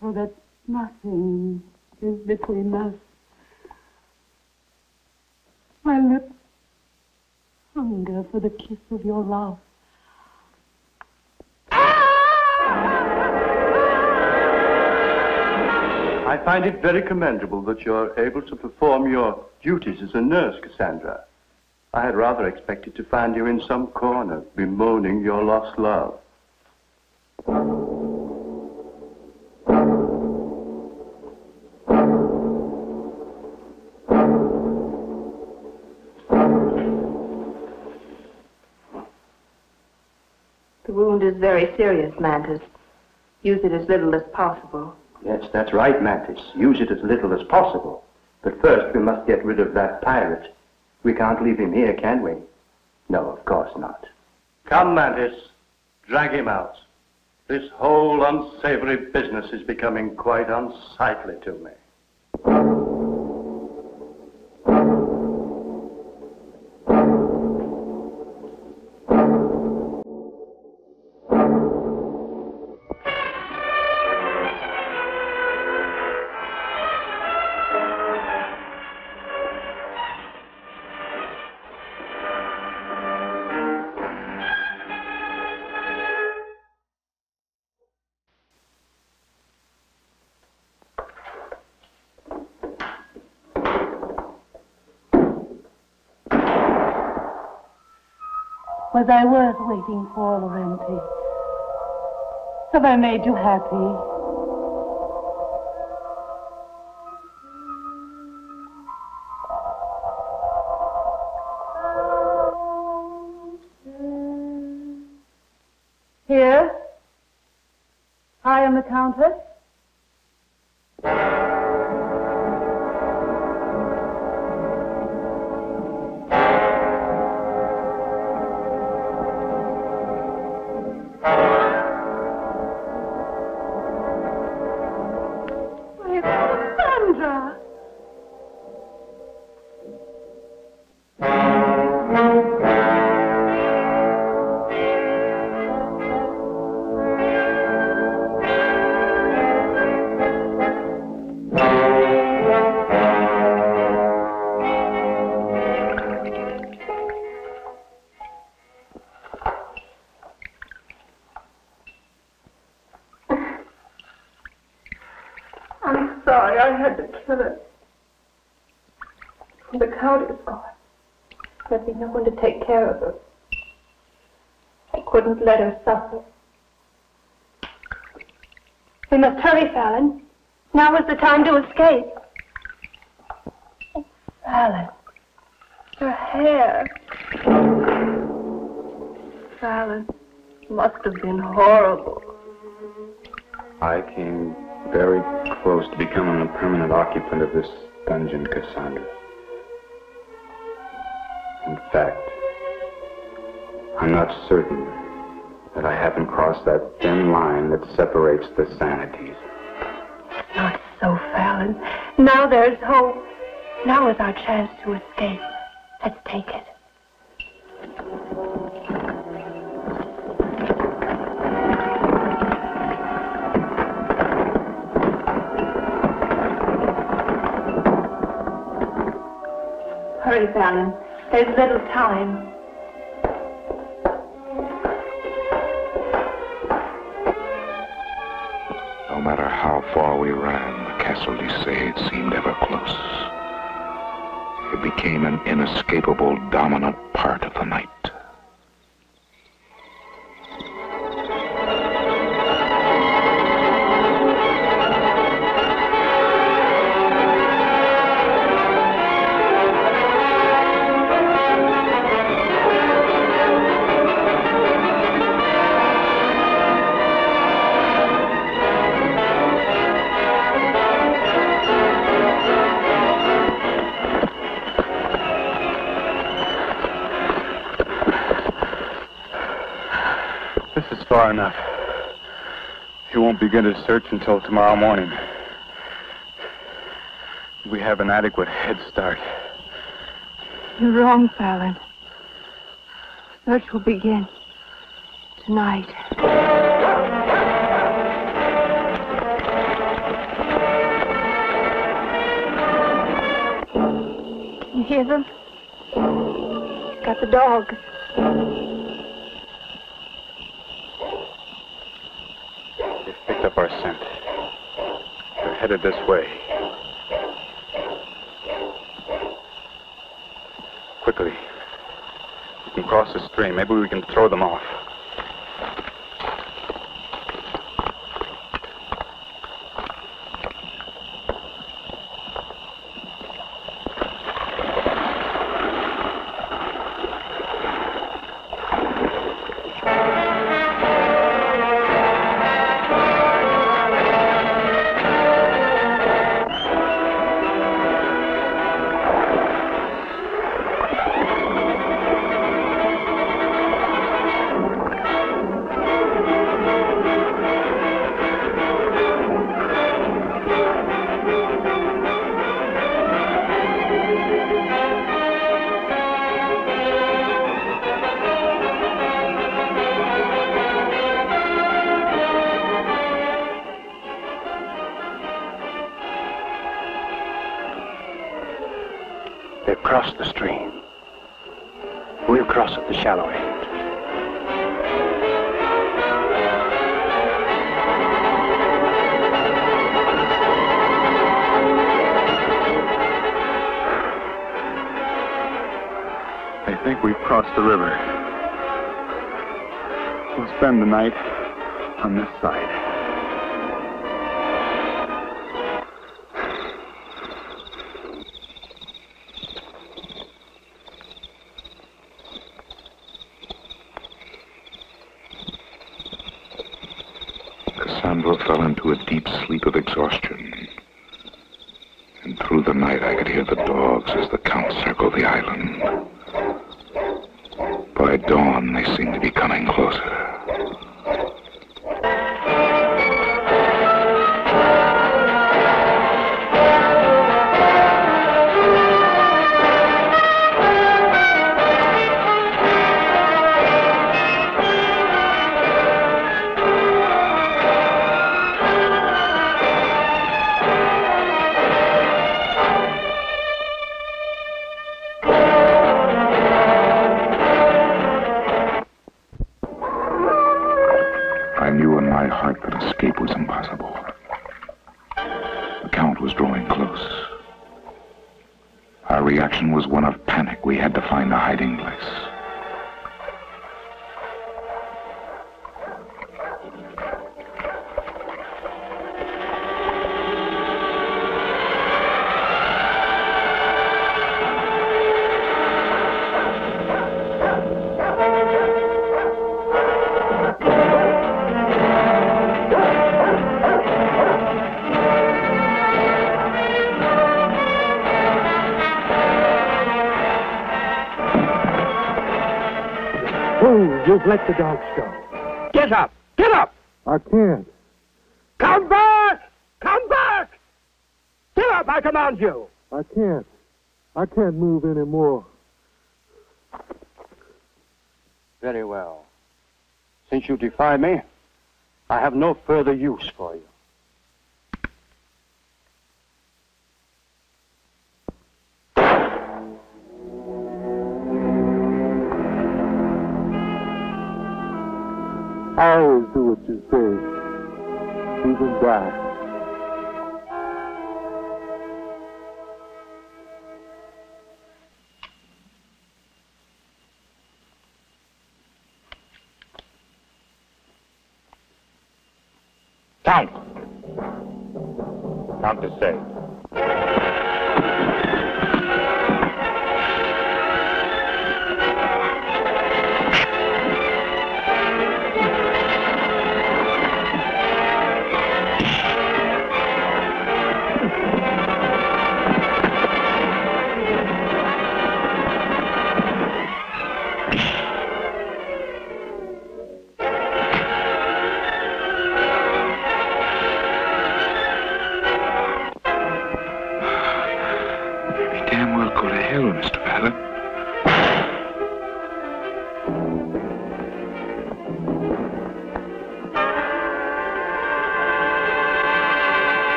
so that nothing is between us. My lips hunger for the kiss of your love. I find it very commendable that you're able to perform your duties as a nurse, Cassandra. I had rather expected to find you in some corner, bemoaning your lost love. The wound is very serious, Mantis. Use it as little as possible. Yes, that's right, Mantis. Use it as little as possible. But first, we must get rid of that pirate. We can't leave him here, can we? No, of course not. Come, Mantis. Drag him out. This whole unsavory business is becoming quite unsightly to me. Was I worth waiting for, Laurenti? Have I made you happy? Here, I am the Countess. sorry I had to kill her. The Count is gone. There'll be no one to take care of her. I couldn't let her suffer. We must hurry, Fallon. Now is the time to escape. Oh, Fallon. Her hair. Fallon, must have been horrible. I came very close to becoming a permanent occupant of this dungeon, Cassandra. In fact, I'm not certain that I haven't crossed that thin line that separates the sanities. Not so, Fallon. Now there's hope. Now is our chance to escape. Let's take it. Hurry, Fallon. There's little time. No matter how far we ran, the Castle Lycée seemed ever close. It became an inescapable, dominant part of the night. Far enough. You won't begin to search until tomorrow morning. We have an adequate head start. You're wrong, Fallon. Search will begin tonight. Can you hear them? He's got the dogs. Up our scent. They're headed this way. Quickly. We can cross the stream. Maybe we can throw them off. They've crossed the stream. We'll cross at the shallow end. They think we've crossed the river. We'll spend the night on this side. Cassandra fell into a deep sleep of exhaustion. And through the night I could hear the dogs as the Count circled the island. By dawn, they seemed to be coming closer. reaction was one of panic. We had to find a hiding place. You've let the dogs go. Get up! Get up! I can't. Come back! Come back! Get up, I command you! I can't. I can't move anymore. Very well. Since you defy me, I have no further use for you. I always do what you say, even die. Count. Count to say.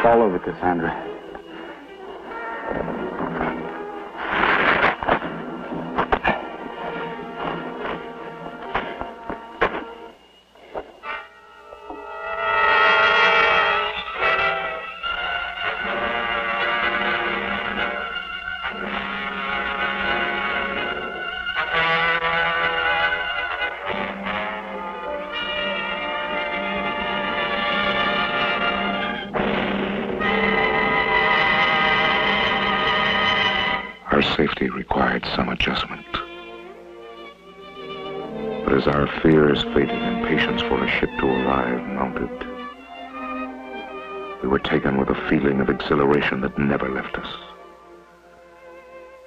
All over, Cassandra. Our safety required some adjustment. But as our fears faded and patience for a ship to arrive mounted, we were taken with a feeling of exhilaration that never left us.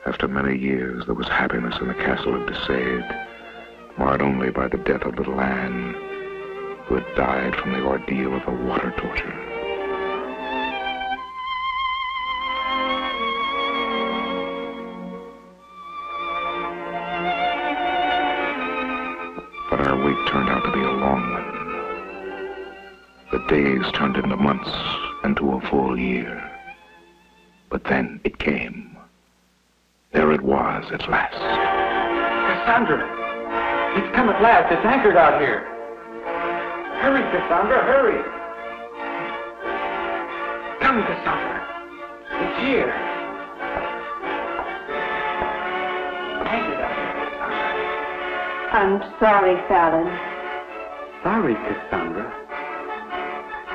After many years, there was happiness in the castle of Desaid, marred only by the death of little Anne, who had died from the ordeal of the water torture. But our wait turned out to be a long one. The days turned into months and to a full year. But then it came. There it was at last. Cassandra! It's come at last. It's anchored out here. Hurry, Cassandra, hurry! Come, Cassandra. It's here. Anchored out here, Cassandra. I'm sorry, Fallon. Sorry, Cassandra.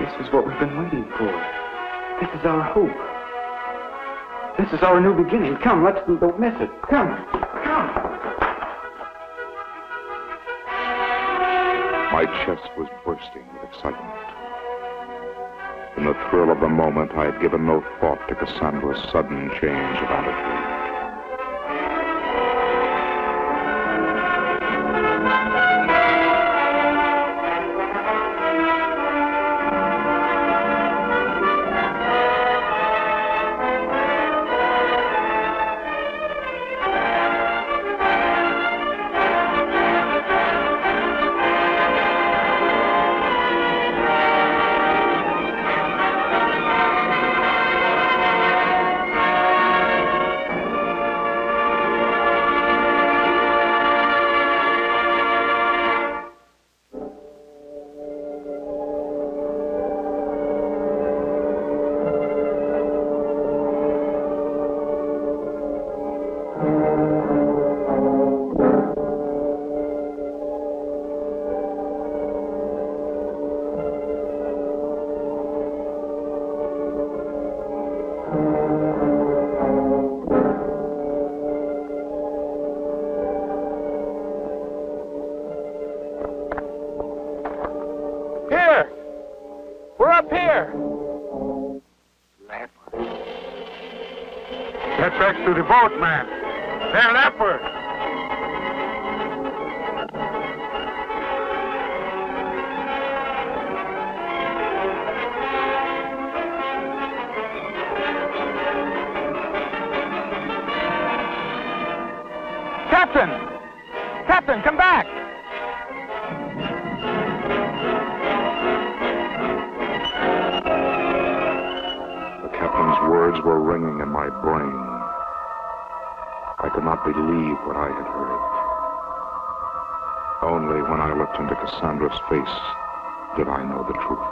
This is what we've been waiting for. This is our hope. This is our new beginning. Come, don't miss it. Come. My chest was bursting with excitement. In the thrill of the moment, I had given no thought to Cassandra's sudden change of attitude. there? Get back to the boat, man. They're leopards. Captain! Captain, come back! The captain's words were ringing in my brain. I could not believe what I had heard. Only when I looked into Cassandra's face did I know the truth.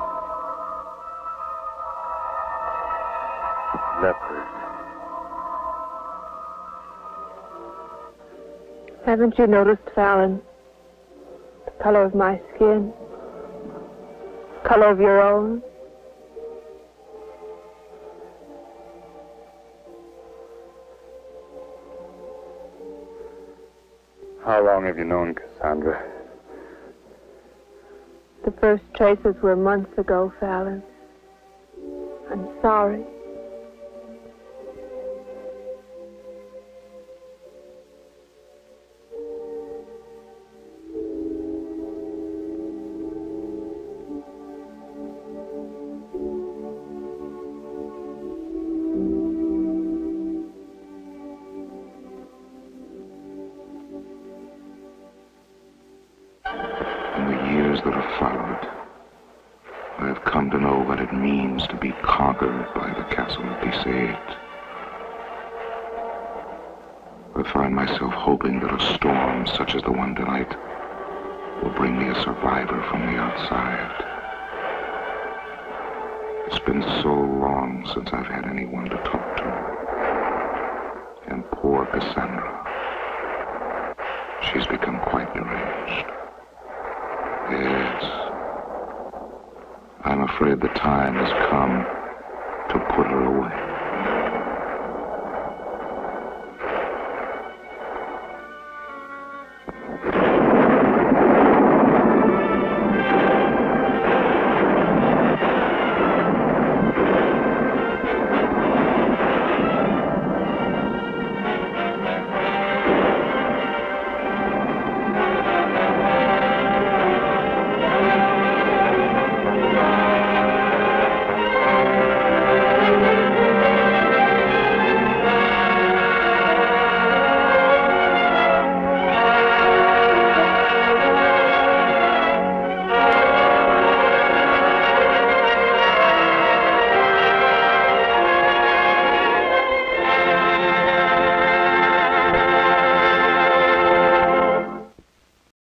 Leopard. Haven't you noticed, Fallon, the color of my skin? The color of your own? How long have you known Cassandra? The first traces were months ago, Fallon. I'm sorry. That have followed, I have come to know what it means to be conquered by the castle of Besaid. I find myself hoping that a storm such as the one tonight will bring me a survivor from the outside. It's been so long since I've had anyone to talk to. And poor Cassandra, she's become quite deranged. Yes. I'm afraid the time has come to put her away.